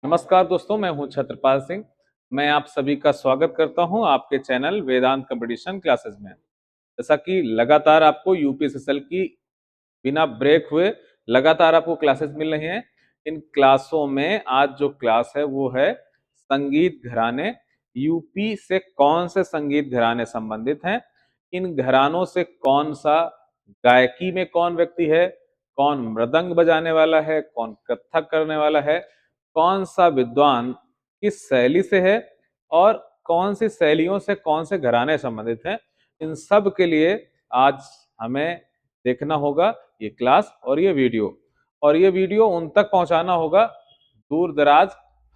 नमस्कार दोस्तों, मैं हूं छत्रपाल सिंह। मैं आप सभी का स्वागत करता हूं आपके चैनल वेदांत कंपटीशन क्लासेस में। जैसा कि लगातार आपको यूपीएसएसएल की बिना ब्रेक हुए लगातार आपको क्लासेस मिल रही हैं। इन क्लासों में आज जो क्लास है वो है संगीत घराने। यूपी से कौन से संगीत घराने संबंधित हैं, इन घरानों से कौन सा गायकी में कौन व्यक्ति है, कौन मृदंग बजाने वाला है, कौन कत्थक करने वाला है, कौन सा विद्वान किस शैली से है और कौन सी शैलियों से कौन से घराने संबंधित हैं, इन सब के लिए आज हमें देखना होगा ये क्लास और ये वीडियो उन तक पहुंचाना होगा दूर दराज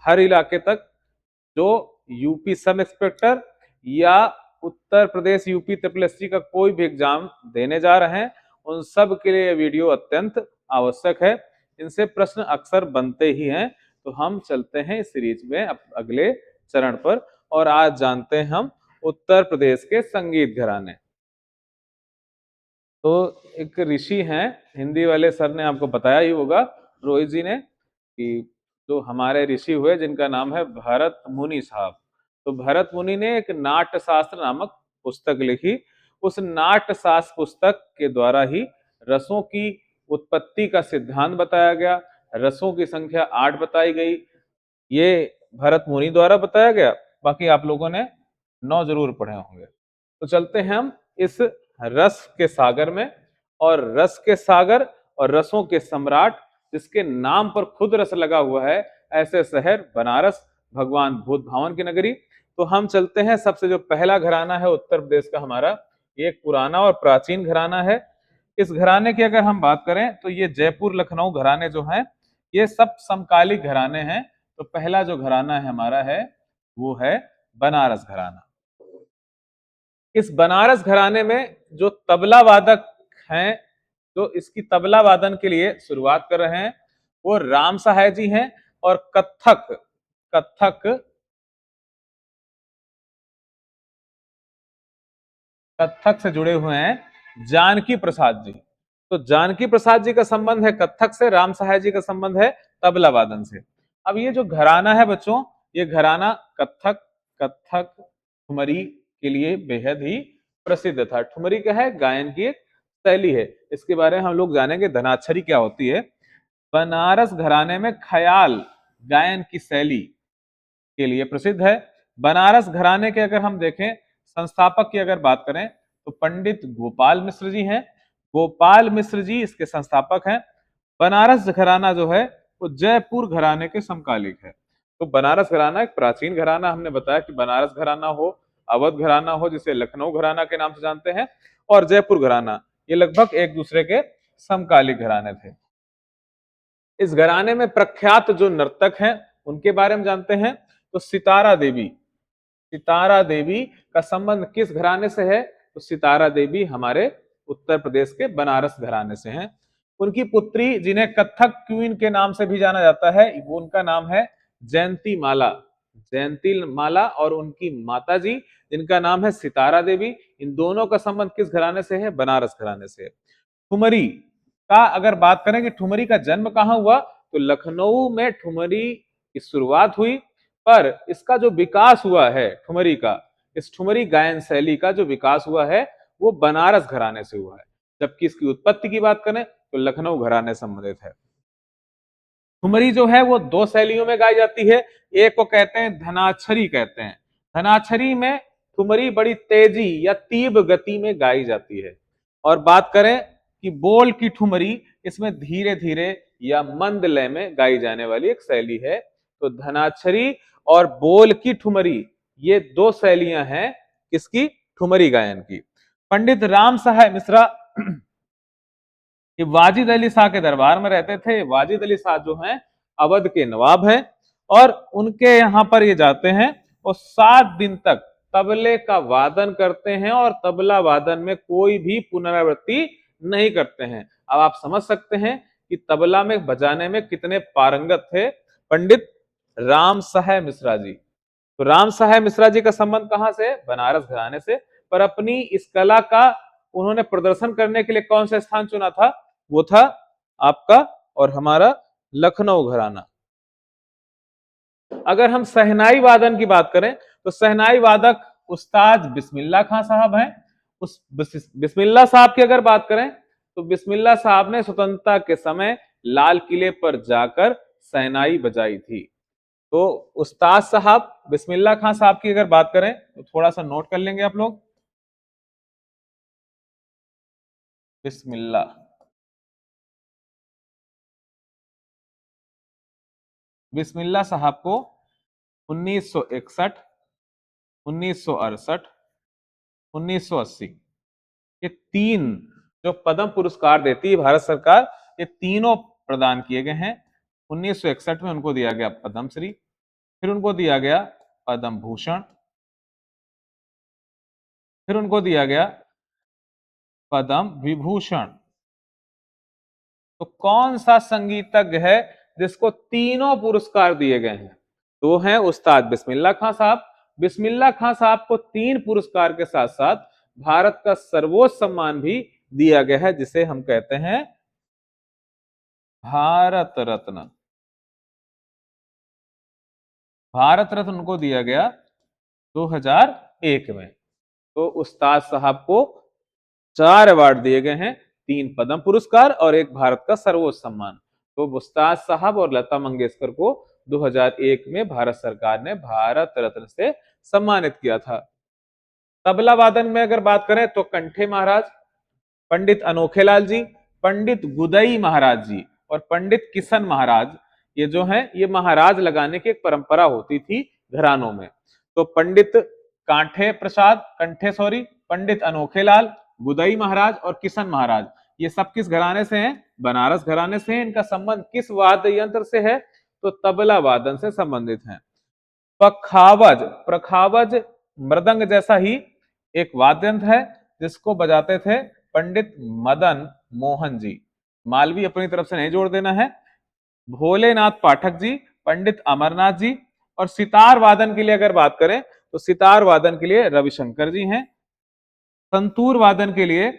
हर इलाके तक जो यूपी सब इंस्पेक्टर या Uttar Pradesh UP triple SC का कोई भी एग्जाम देने जा रहे हैं। उन सब के लिए ये वीडियो अत्यंत आवश्यक है। इनसे प्रश्न अक्सर बनते ही हैं। तो हम चलते हैं इस सीरीज में अगले चरण पर और आज जानते हैं हम उत्तर प्रदेश के संगीत घराने। तो एक ऋषि हैं, हिंदी वाले सर ने आपको बताया ही होगा, रोहित जी ने, कि जो हमारे ऋषि हुए जिनका नाम है भरत मुनि साहब। तो भरत मुनि ने एक नाट्य शास्त्र नामक पुस्तक लिखी। उस नाट्य शास्त्र पुस्तक के द्वारा ही रसों की उत्पत्ति का सिद्धांत बताया गया। रसों की संख्या 8 बताई गई। ये भरत मुनि द्वारा बताया गया। बाकी आप लोगों ने 9 जरूर पढ़े होंगे। तो चलते हैं हम इस रस के सागर में। और रस के सागर और रसों के सम्राट, जिसके नाम पर खुद रस लगा हुआ है, ऐसे शहर बनारस, भगवान भूत भावन की नगरी। तो हम चलते हैं, सबसे जो पहला घराना है उत्तर प्रदेश का हमारा, ये एक पुराना और प्राचीन घराना है। इस घराने की अगर हम बात करें तो ये जयपुर लखनऊ घराने जो हैं, ये सब समकालिक घराने हैं। तो पहला जो घराना है हमारा है वो है बनारस घराना। इस बनारस घराने में जो तबला वादक हैं, जो इसकी तबला वादन के लिए शुरुआत कर रहे हैं, वो राम सहाय जी हैं। और कत्थक कत्थक कत्थक से जुड़े हुए हैं जानकी प्रसाद जी। तो जानकी प्रसाद जी का संबंध है कत्थक से, राम सहाय जी का संबंध है तबला वादन से। अब ये जो घराना है बच्चों, ये घराना कत्थक, कत्थक, ठुमरी के लिए बेहद ही प्रसिद्ध था। ठुमरी क्या है? गायन की एक शैली है। इसके बारे में हम लोग जानेंगे। धनाक्षरी क्या होती है? बनारस घराने में ख्याल गायन की शैली के लिए प्रसिद्ध है। बनारस घराने के अगर हम देखें, संस्थापक की अगर बात करें तो पंडित गोपाल मिश्र जी हैं। गोपाल मिश्र जी इसके संस्थापक हैं। बनारस घराना जो है वो जयपुर घराने के समकालिक है। तो बनारस घराना एक प्राचीन घराना, हमने बताया कि बनारस घराना हो, अवध घराना हो जिसे लखनऊ घराना के नाम से जानते हैं, और जयपुर घराना, ये लगभग एक दूसरे के समकालिक घराने थे। इस घराने में प्रख्यात जो नर्तक हैं उनके बारे में जानते हैं। तो सितारा देवी, सितारा देवी का संबंध किस घराने से है? तो सितारा देवी हमारे उत्तर प्रदेश के बनारस घराने से हैं। उनकी पुत्री, जिन्हें कथक क्वीन के नाम से भी जाना जाता है, वो उनका नाम है जयंती माला। जयंती माला और उनकी माता जी, जिनका नाम है सितारा देवी, इन दोनों का संबंध किस घराने से है? बनारस घराने से। ठुमरी का अगर बात करें कि ठुमरी का जन्म कहाँ हुआ, तो लखनऊ में ठुमरी की शुरुआत हुई। पर इसका जो विकास हुआ है ठुमरी का, इस ठुमरी गायन शैली का जो विकास हुआ है वो बनारस घराने से हुआ है। जबकि इसकी उत्पत्ति की बात करें तो लखनऊ घराने संबंधित है। ठुमरी जो है वो दो शैलियों में गाई जाती है। एक को कहते हैं धनाक्षरी कहते हैं। धनाक्षरी में ठुमरी बड़ी तेजी या तीव्र गति में गाई जाती है। और बात करें कि बोल की ठुमरी, इसमें धीरे धीरे या मंद लय में गाई जाने वाली एक शैली है। तो धनाक्षरी और बोल की ठुमरी, ये दो शैलियां हैं किसकी? ठुमरी गायन की। पंडित राम सहाय मिश्रा ये वाजिद अली शाह के दरबार में रहते थे। वाजिद अली शाह जो हैं अवध के नवाब हैं, और उनके यहाँ पर ये जाते हैं और 7 दिन तक तबले का वादन करते हैं, और तबला वादन में कोई भी पुनरावृत्ति नहीं करते हैं। अब आप समझ सकते हैं कि तबला में बजाने में कितने पारंगत थे पंडित राम सहाय मिश्रा जी। तो राम सहाय मिश्रा जी का संबंध कहां से? बनारस घराने से। पर अपनी इस कला का उन्होंने प्रदर्शन करने के लिए कौन सा स्थान चुना था? वो था आपका और हमारा लखनऊ घराना। अगर हम शहनाई वादन की बात करें तो शहनाई वादक उस्ताद बिस्मिल्लाह खां साहब हैं। उस बिस्मिल्लाह साहब की अगर बात करें तो बिस्मिल्लाह साहब ने स्वतंत्रता के समय लाल किले पर जाकर शहनाई बजाई थी। तो उस्ताद साहब बिस्मिल्लाह खां साहब की अगर बात करें तो थोड़ा सा नोट कर लेंगे आप लोग। बिस्मिल्लाह बिस्मिल्लाह साहब को 1961, 1968, 1980 ये तीन जो पद्म पुरस्कार देती है भारत सरकार, ये तीनों प्रदान किए गए हैं। 1961 में उनको दिया गया पद्मश्री, फिर उनको दिया गया पद्म भूषण, फिर उनको दिया गया पद्म विभूषण। तो कौन सा संगीतज्ञ है जिसको तीनों पुरस्कार दिए गए हैं? तो हैं उस्ताद बिस्मिल्लाह खां साहब। बिस्मिल्लाह खां साहब को तीन पुरस्कार के साथ साथ भारत का सर्वोच्च सम्मान भी दिया गया है, जिसे हम कहते हैं भारत रत्न। भारत रत्न उनको दिया गया 2001 में। तो उस्ताद साहब को 4 अवार्ड दिए गए हैं, 3 पद्म पुरस्कार और 1 भारत का सर्वोच्च सम्मान। तो उस्ताद साहब और लता मंगेशकर को 2001 में भारत सरकार ने भारत रत्न से सम्मानित किया था। तबला वादन में अगर बात करें तो कंठे महाराज, पंडित अनोखेलाल जी, पंडित गुदई महाराज जी और पंडित किशन महाराज, ये जो हैं ये महाराज लगाने की एक परंपरा होती थी घरानों में। तो पंडित पंडित अनोखेलाल, गुदई महाराज और किशन महाराज, ये सब किस घराने से हैं? बनारस घराने से हैं। इनका संबंध किस वाद्य यंत्र से है? तो तबला वादन से संबंधित है। पखावज, प्रखावज मृदंग जैसा ही एक वाद्य यंत्र है जिसको बजाते थे पंडित मदन मोहन जी। मालवी अपनी तरफ से नहीं जोड़ देना है। भोलेनाथ पाठक जी, पंडित अमरनाथ जी और सितार वादन के लिए अगर बात करें तो सितार वादन के लिए रविशंकर जी हैं। संतूर वादन के लिए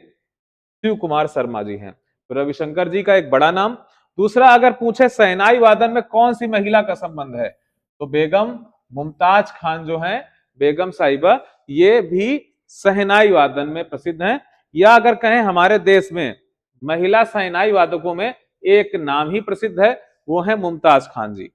शिव कुमार शर्मा जी हैं। तो रविशंकर जी का एक बड़ा नाम। दूसरा अगर पूछे शहनाई वादन में कौन सी महिला का संबंध है, तो बेगम मुमताज खान जो है, बेगम साहिबा, ये भी शहनाई वादन में प्रसिद्ध हैं। या अगर कहें हमारे देश में महिला शहनाई वादकों में एक नाम ही प्रसिद्ध है, वो है मुमताज खान जी।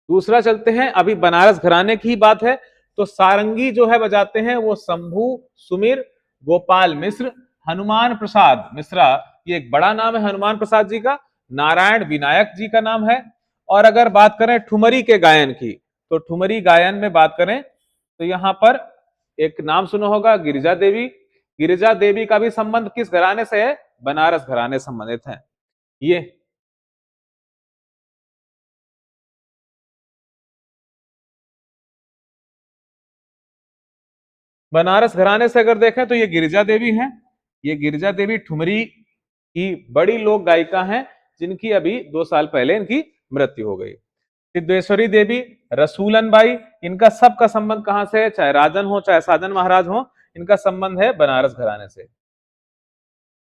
दूसरा चलते हैं, अभी बनारस घराने की ही बात है तो सारंगी जो है बजाते हैं वो शंभू सुमीर, गोपाल मिश्र, हनुमान प्रसाद मिश्रा, ये एक बड़ा नाम है हनुमान प्रसाद जी का। नारायण विनायक जी का नाम है। और अगर बात करें ठुमरी के गायन की, तो ठुमरी गायन में बात करें तो यहां पर एक नाम सुना होगा गिरिजा देवी। गिरिजा देवी का भी संबंध किस घराने से है? बनारस घराने संबंधित है ये। बनारस घराने से अगर देखें तो ये गिरिजा देवी हैं। ये गिरिजा देवी ठुमरी की बड़ी लोक गायिका हैं, जिनकी अभी 2 साल पहले इनकी मृत्यु हो गई। सिद्धेश्वरी देवी, रसूलन बाई, इनका सबका संबंध कहां से है? चाहे राजन हो चाहे साजन महाराज हो, इनका संबंध है बनारस घराने से।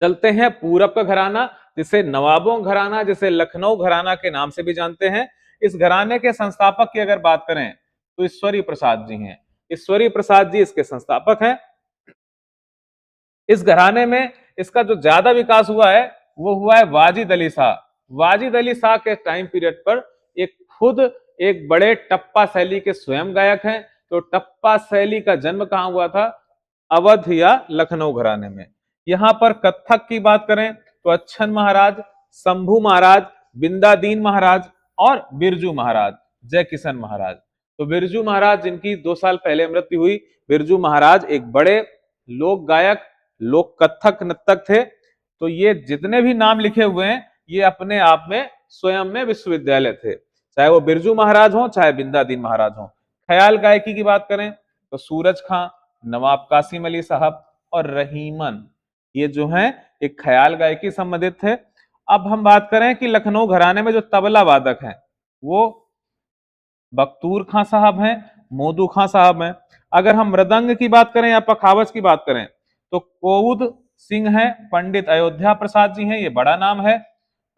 चलते हैं पूरब का घराना, जिसे नवाबों घराना, जिसे लखनऊ घराना के नाम से भी जानते हैं। इस घराने के संस्थापक की अगर बात करें तो ईश्वरी प्रसाद जी हैं। ईश्वरी प्रसाद जी इसके संस्थापक हैं। इस घराने में इसका जो ज्यादा विकास हुआ है वो हुआ है वाजिद अली शाह। वाजिद अली शाह के टाइम पीरियड पर एक खुद एक बड़े टप्पा शैली के स्वयं गायक हैं। तो टप्पा शैली का जन्म कहां हुआ था? अवध या लखनऊ घराने में। यहां पर कत्थक की बात करें तो अच्छन महाराज, शंभू महाराज, बिंदादीन महाराज और बिरजू महाराज, जय किशन महाराज। तो बिरजू महाराज जिनकी 2 साल पहले मृत्यु हुई, बिरजू महाराज एक बड़े लोक गायक, लोक कत्थक नर्तक थे। तो ये जितने भी नाम लिखे हुए हैं ये अपने आप में स्वयं में विश्वविद्यालय थे, चाहे वो बिरजू महाराज हो चाहे बिंदादीन महाराज हो। ख्याल गायकी की बात करें तो सूरज खां, नवाब कासिम अली साहब और रहीमन, ये जो हैं एक ख्याल गायकी संबंधित थे। अब हम बात करें कि लखनऊ घराने में जो तबला वादक हैं वो बख्तूर खां साहब हैं, मोदू खां साहब हैं। अगर हम मृदंग की बात करें या पखावज की बात करें तो कोउद सिंह हैं, पंडित अयोध्या प्रसाद जी हैं, ये बड़ा नाम है।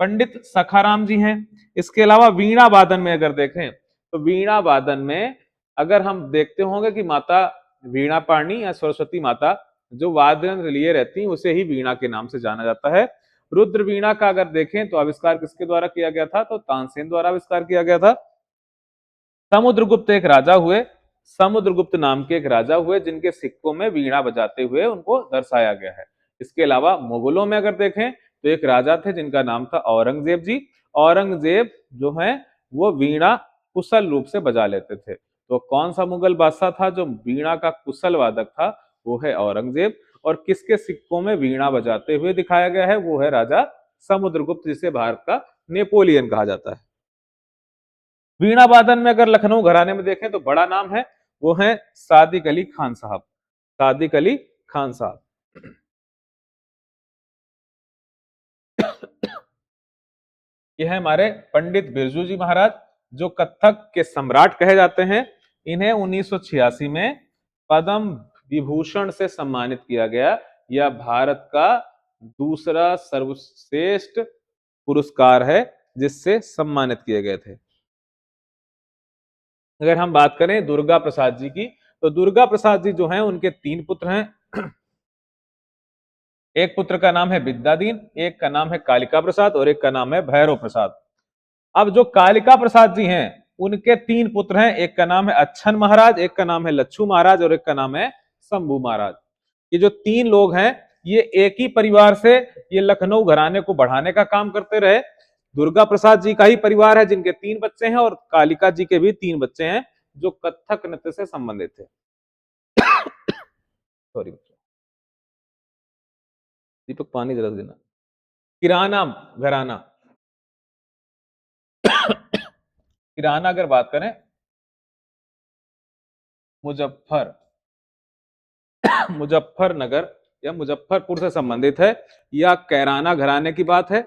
पंडित सखाराम जी हैं। इसके अलावा वीणा वादन में अगर देखें तो वीणा वादन में अगर हम देखते होंगे कि माता वीणा पाणी या सरस्वती माता जो वाद्य यंत्र लिए रहती हैं उसे ही वीणा के नाम से जाना जाता है। रुद्र वीणा का अगर देखें तो आविष्कार किसके द्वारा किया गया था, तो तानसेन द्वारा आविष्कार किया गया था। समुद्रगुप्त एक राजा हुए, समुद्रगुप्त नाम के एक राजा हुए जिनके सिक्कों में वीणा बजाते हुए उनको दर्शाया गया है। इसके अलावा मुगलों में अगर देखें तो एक राजा थे जिनका नाम था औरंगजेब जी। औरंगजेब जो है वो वीणा कुशल रूप से बजा लेते थे। तो कौन सा मुगल बादशाह था जो वीणा का कुशल वादक था, वो है औरंगजेब। और किसके सिक्कों में वीणा बजाते हुए दिखाया गया है, वो है राजा समुद्रगुप्त जिसे भारत का नेपोलियन कहा जाता है। वीणा वादन में अगर लखनऊ घराने में देखें तो बड़ा नाम है, वो है सादिक अली खान साहब। सादिक अली खान साहब। ये है हमारे पंडित बिरजू जी महाराज जो कथक के सम्राट कहे जाते हैं। इन्हें 1986 में पद्म विभूषण से सम्मानित किया गया। यह भारत का दूसरा सर्वश्रेष्ठ पुरस्कार है जिससे सम्मानित किए गए थे। अगर हम बात करें दुर्गा प्रसाद जी की तो दुर्गा प्रसाद जी जो हैं उनके 3 पुत्र हैं। एक पुत्र का नाम है विद्याधीन, एक का नाम है कालिका प्रसाद और एक का नाम है भैरव प्रसाद। अब जो कालिका प्रसाद जी हैं उनके 3 पुत्र हैं, एक का नाम है अच्छन महाराज, एक का नाम है लच्छू महाराज और एक का नाम है शंभू महाराज। ये जो 3 लोग हैं ये एक ही परिवार से ये लखनऊ घराने को बढ़ाने का काम करते रहे। दुर्गा प्रसाद जी का ही परिवार है जिनके 3 बच्चे हैं और कालिका जी के भी 3 बच्चे हैं जो कथक नृत्य से संबंधित थे। सॉरी दीपक, पानी जरा देना। किराना घराना, किराना अगर बात करें मुजफ्फर मुजफ्फरनगर या मुजफ्फरपुर से संबंधित है या कैराना घराने की बात है।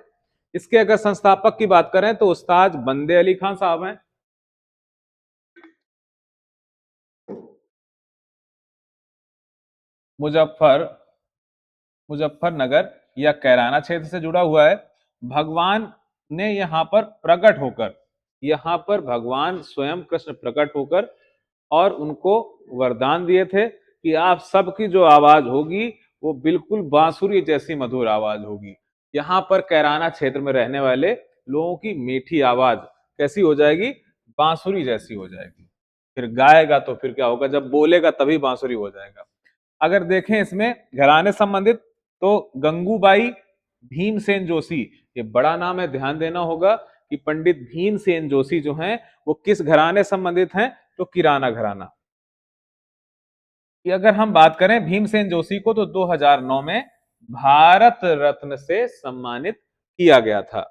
इसके अगर संस्थापक की बात करें तो उस्ताद बंदे अली खान साहब हैं। मुजफ्फर मुजफ्फरनगर या कैराना क्षेत्र से जुड़ा हुआ है। भगवान ने यहाँ पर प्रकट होकर, यहाँ पर भगवान स्वयं कृष्ण प्रकट होकर और उनको वरदान दिए थे कि आप सबकी जो आवाज होगी वो बिल्कुल बांसुरी जैसी मधुर आवाज होगी। यहाँ पर कैराना क्षेत्र में रहने वाले लोगों की मीठी आवाज कैसी हो जाएगी, बांसुरी जैसी हो जाएगी। फिर गाएगा तो फिर क्या होगा, जब बोलेगा तभी बांसुरी हो जाएगा। अगर देखें इसमें घराने संबंधित तो गंगूबाई भीमसेन जोशी, ये बड़ा नाम है, ध्यान देना होगा कि पंडित भीमसेन जोशी जो हैं वो किस घराने संबंधित हैं, तो किराना घराना। कि अगर हम बात करें भीमसेन जोशी को तो 2009 में भारत रत्न से सम्मानित किया गया था।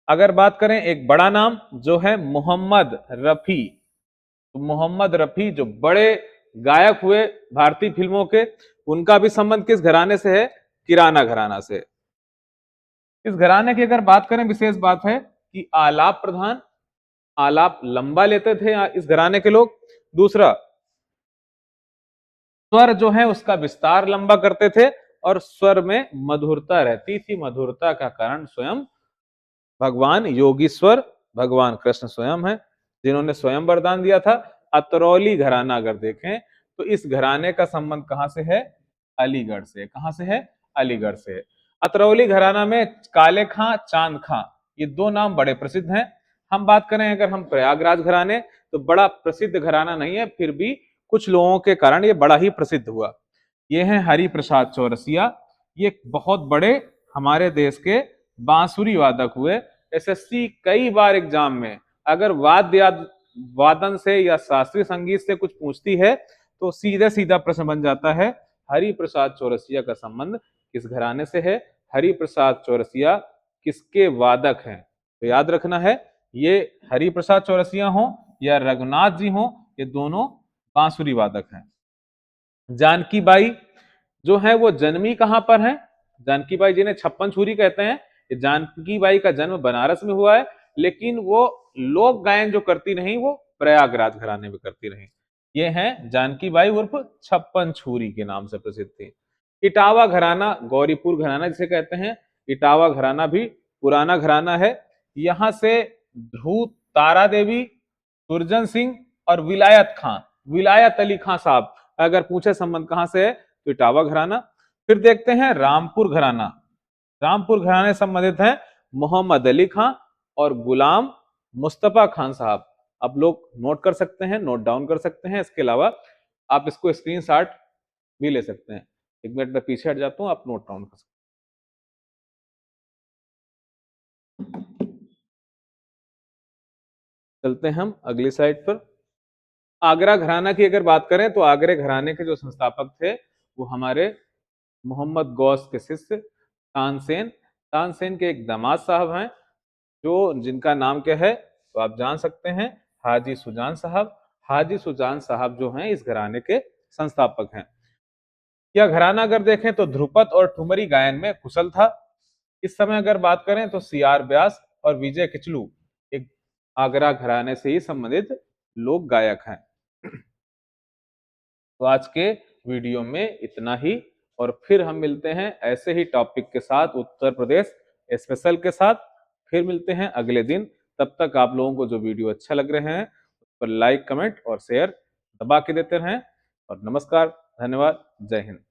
अगर बात करें एक बड़ा नाम जो है मोहम्मद रफी, तो मोहम्मद रफी जो बड़े गायक हुए भारतीय फिल्मों के, उनका भी संबंध किस घराने से है, किराना घराना से। इस घराने की अगर बात करें विशेष बात है कि आलाप प्रधान, आलाप लंबा लेते थे इस घराने के लोग। दूसरा, स्वर जो है उसका विस्तार लंबा करते थे और स्वर में मधुरता रहती थी। मधुरता का कारण स्वयं भगवान योगीश्वर भगवान कृष्ण स्वयं है जिन्होंने स्वयं वरदान दिया था। अतरौली घराना अगर देखें तो इस घराने का संबंध कहां से है, अलीगढ़ से। कहां से है, अलीगढ़ से। अतरौली घराना में काले खां, चांद खां, ये 2 नाम बड़े प्रसिद्ध हैं। हम बात करें अगर हम प्रयागराज घराने, तो बड़ा प्रसिद्ध घराना नहीं है, फिर भी कुछ लोगों के कारण ये बड़ा ही प्रसिद्ध हुआ। ये हैं हरि प्रसाद चौरसिया। ये बहुत बड़े हमारे देश के बांसुरी वादक हुए। एसएससी कई बार एग्जाम में अगर वादन से या शास्त्रीय संगीत से कुछ पूछती है तो सीधा सीधा प्रश्न बन जाता है हरि प्रसाद चौरसिया का संबंध किस घराने से है, हरि प्रसाद चौरसिया किसके वादक हैं। तो याद रखना है, ये हरि प्रसाद चौरसिया हो या रघुनाथ जी हो, ये दोनों बांसुरी वादक हैं। जानकी बाई जो है वो जन्मी कहां पर है, जानकी बाई जिन्हें छप्पन छुरी कहते हैं, ये जानकी बाई का जन्म बनारस में हुआ है, लेकिन वो लोक गायन जो करती रही वो प्रयागराज घराने में करती रही। ये हैं जानकी बाई उर्फ छप्पन छुरी के नाम से प्रसिद्ध थी। इटावा घराना, गौरीपुर घराना जिसे कहते हैं, इटावा घराना भी पुराना घराना है। यहाँ से ध्रुव तारा देवी, सुरजन सिंह और विलायत खां, विलायत अली खां साहब, अगर पूछे संबंध कहां से है तो इटावा घराना। फिर देखते हैं रामपुर घराना। रामपुर घराने संबंधित हैं मोहम्मद अली खां और गुलाम मुस्तफा खान साहब। आप लोग नोट कर सकते हैं, नोट डाउन कर सकते हैं। इसके अलावा आप इसको स्क्रीनशॉट भी ले सकते हैं। एक मिनट में पीछे हट जाता हूं, आप नोट डाउन कर सकते हैं। चलते हैं हम अगली स्लाइड पर। आगरा घराना की अगर बात करें तो आगरे घराने के जो संस्थापक थे वो हमारे मोहम्मद गौस के शिष्य तानसेन, तानसेन के एक दामाद साहब हैं, जो जिनका नाम क्या है तो आप जान सकते हैं, हाजी सुजान साहब। हाजी सुजान साहब जो हैं इस घराने के संस्थापक हैं। यह घराना अगर देखें तो ध्रुपद और ठुमरी गायन में कुशल था। इस समय अगर बात करें तो सीआर व्यास और विजय किचलू एक आगरा घराने से ही संबंधित लोक गायक हैं। तो आज के वीडियो में इतना ही, और फिर हम मिलते हैं ऐसे ही टॉपिक के साथ, उत्तर प्रदेश स्पेशल के साथ। फिर मिलते हैं अगले दिन। तब तक आप लोगों को जो वीडियो अच्छा लग रहे हैं उस पर लाइक, कमेंट और शेयर दबा के देते रहें। और नमस्कार, धन्यवाद, जय हिंद।